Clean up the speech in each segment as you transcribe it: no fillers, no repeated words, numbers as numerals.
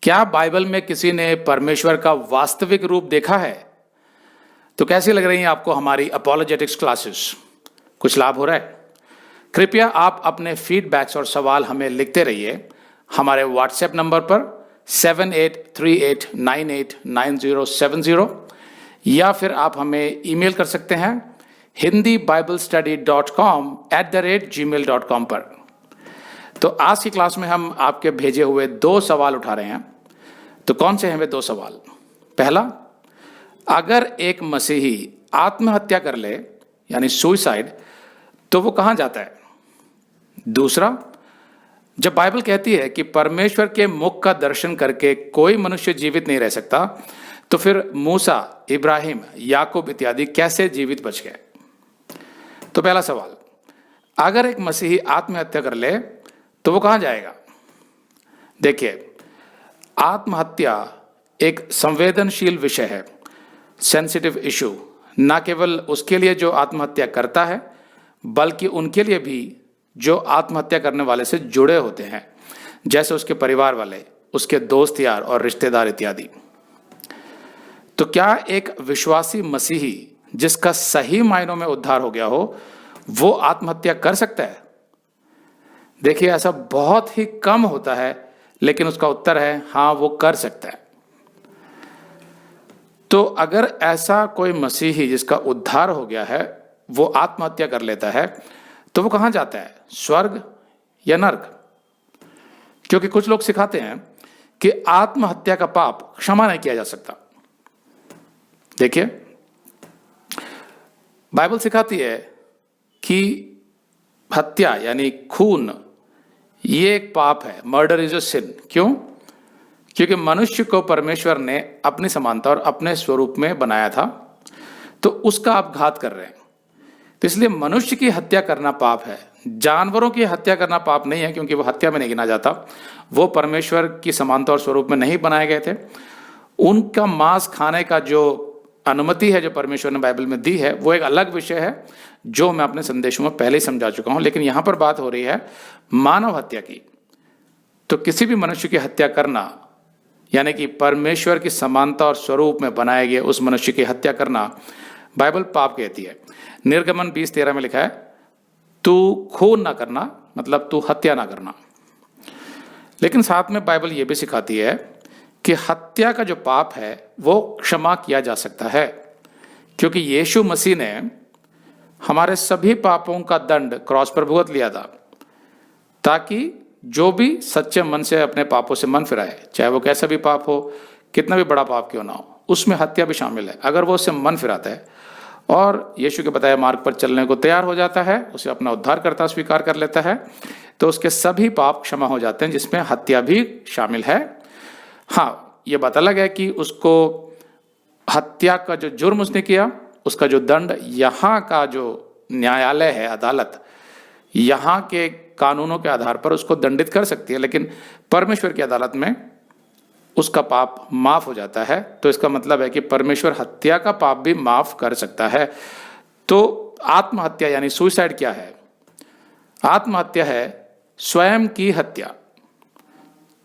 क्या बाइबल में किसी ने परमेश्वर का वास्तविक रूप देखा है? तो कैसी लग रही हैं आपको हमारी अपॉलोजेटिक्स क्लासेस? कुछ लाभ हो रहा है? कृपया आप अपने फीडबैक्स और सवाल हमें लिखते रहिए हमारे व्हाट्सएप नंबर पर 7838989070 या फिर आप हमें ईमेल कर सकते हैं hindibiblestudy.com@gmail.com पर। तो आज की क्लास में हम आपके भेजे हुए 2 सवाल उठा रहे हैं। तो कौन से हैं वे 2 सवाल? पहला, अगर एक मसीही आत्महत्या कर ले यानी सुसाइड, तो वो कहां जाता है? दूसरा, जब बाइबल कहती है कि परमेश्वर के मुख का दर्शन करके कोई मनुष्य जीवित नहीं रह सकता, तो फिर मूसा, इब्राहिम, याकूब इत्यादि कैसे जीवित बच गए? तो पहला सवाल, अगर एक मसीही आत्महत्या कर ले तो वो कहां जाएगा? देखिए, आत्महत्या एक संवेदनशील विषय है, सेंसिटिव इशू, न केवल उसके लिए जो आत्महत्या करता है बल्कि उनके लिए भी जो आत्महत्या करने वाले से जुड़े होते हैं, जैसे उसके परिवार वाले, उसके दोस्त यार और रिश्तेदार इत्यादि। तो क्या एक विश्वासी मसीही जिसका सही मायनों में उद्धार हो गया हो, वो आत्महत्या कर सकता है? देखिए, ऐसा बहुत ही कम होता है, लेकिन उसका उत्तर है हाँ, वो कर सकता है। तो अगर ऐसा कोई मसीही जिसका उद्धार हो गया है वो आत्महत्या कर लेता है, तो वो कहां जाता है? स्वर्ग या नर्क? क्योंकि कुछ लोग सिखाते हैं कि आत्महत्या का पाप क्षमा नहीं किया जा सकता। देखिए, बाइबल सिखाती है कि हत्या यानी खून ये एक पाप है, मर्डर इज अ सिन। क्यों? क्योंकि मनुष्य को परमेश्वर ने अपनी समानता और अपने स्वरूप में बनाया था, तो उसका आप घात कर रहे हैं। तो इसलिए मनुष्य की हत्या करना पाप है। जानवरों की हत्या करना पाप नहीं है, क्योंकि वो हत्या में नहीं गिना जाता। वो परमेश्वर की समानता और स्वरूप में नहीं बनाए गए थे। उनका मांस खाने का जो अनुमति है जो परमेश्वर ने बाइबल में दी है, वो एक अलग विषय है जो मैं अपने संदेशों में पहले ही समझा चुका हूं। लेकिन यहां पर बात हो रही है मानव हत्या की। तो किसी भी मनुष्य की हत्या करना यानी कि परमेश्वर की समानता और स्वरूप में बनाए गए उस मनुष्य की हत्या करना बाइबल पाप कहती है। निर्गमन 20:13 में लिखा है, तू खून ना करना, मतलब तू हत्या ना करना। लेकिन साथ में बाइबल यह भी सिखाती है कि हत्या का जो पाप है वो क्षमा किया जा सकता है, क्योंकि यीशु मसीह ने हमारे सभी पापों का दंड क्रॉस पर भुगत लिया था, ताकि जो भी सच्चे मन से अपने पापों से मन फिराए, चाहे वो कैसा भी पाप हो, कितना भी बड़ा पाप क्यों ना हो, उसमें हत्या भी शामिल है। अगर वो उससे मन फिराता है और यीशु के बताए मार्ग पर चलने को तैयार हो जाता है, उसे अपना उद्धारकर्ता स्वीकार कर लेता है, तो उसके सभी पाप क्षमा हो जाते हैं, जिसमें हत्या भी शामिल है। हाँ, ये बात अलग है कि उसको हत्या का जो जुर्म उसने किया, उसका जो दंड यहाँ का जो न्यायालय है, अदालत, यहाँ के कानूनों के आधार पर उसको दंडित कर सकती है, लेकिन परमेश्वर की अदालत में उसका पाप माफ हो जाता है। तो इसका मतलब है कि परमेश्वर हत्या का पाप भी माफ कर सकता है। तो आत्महत्या यानी सुसाइड क्या है? आत्महत्या है स्वयं की हत्या,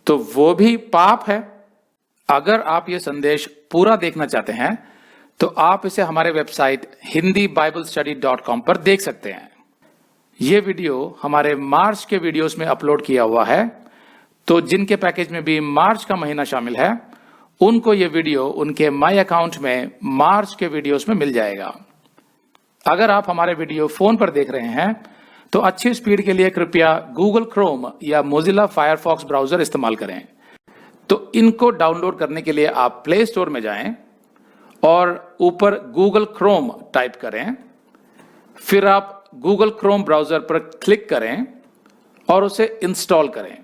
तो वो भी पाप है। अगर आप ये संदेश पूरा देखना चाहते हैं तो आप इसे हमारे वेबसाइट hindibiblestudy.com पर देख सकते हैं। ये वीडियो हमारे मार्च के वीडियोस में अपलोड किया हुआ है, तो जिनके पैकेज में भी मार्च का महीना शामिल है, उनको ये वीडियो उनके माई अकाउंट में मार्च के वीडियोस में मिल जाएगा। अगर आप हमारे वीडियो फोन पर देख रहे हैं तो अच्छी स्पीड के लिए कृपया गूगल क्रोम या मोजिला फायरफॉक्स ब्राउजर इस्तेमाल करें। तो इनको डाउनलोड करने के लिए आप प्ले स्टोर में जाएं और ऊपर गूगल क्रोम टाइप करें, फिर आप गूगल क्रोम ब्राउजर पर क्लिक करें और उसे इंस्टॉल करें।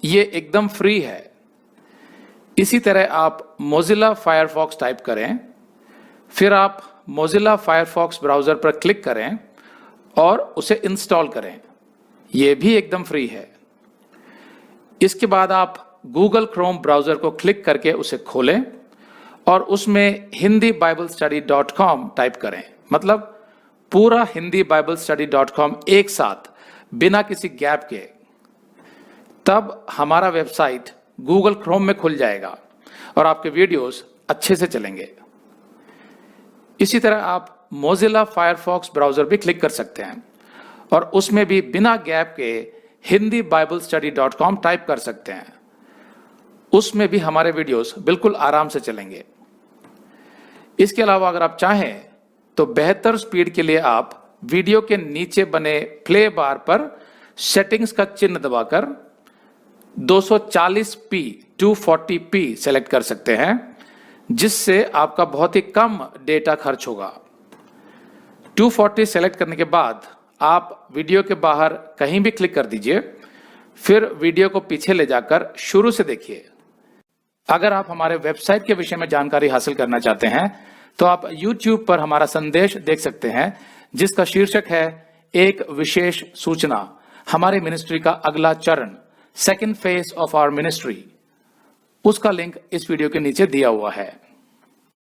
ये एकदम फ्री है। इसी तरह आप मोजिला फायरफॉक्स टाइप करें, फिर आप मोजिला फायरफॉक्स ब्राउजर पर क्लिक करें और उसे इंस्टॉल करें। यह भी एकदम फ्री है। इसके बाद आप गूगल क्रोम ब्राउजर को क्लिक करके उसे खोलें और उसमें hindibiblestudy.com टाइप करें, मतलब पूरा hindibiblestudy.com एक साथ बिना किसी गैप के। तब हमारा वेबसाइट गूगल क्रोम में खुल जाएगा और आपके वीडियोस अच्छे से चलेंगे। इसी तरह आप मोजिला फायरफॉक्स ब्राउजर भी क्लिक कर सकते हैं और उसमें भी बिना गैप के hindiBiblestudy.com टाइप कर सकते हैं। उसमें भी हमारे वीडियोस बिल्कुल आराम से चलेंगे। इसके अलावा अगर आप चाहें तो बेहतर स्पीड के लिए आप वीडियो के नीचे बने प्ले बार पर सेटिंग्स का चिन्ह दबाकर 240p 240p सेलेक्ट कर सकते हैं, जिससे आपका बहुत ही कम डेटा खर्च होगा। 240 सेलेक्ट करने के बाद आप वीडियो के बाहर कहीं भी क्लिक कर दीजिए, फिर वीडियो को पीछे ले जाकर शुरू से देखिए। अगर आप हमारे वेबसाइट के विषय में जानकारी हासिल करना चाहते हैं तो आप YouTube पर हमारा संदेश देख सकते हैं, जिसका शीर्षक है एक विशेष सूचना, हमारे मिनिस्ट्री का अगला चरण, second phase of our ministry. उसका लिंक इस वीडियो के नीचे दिया हुआ है।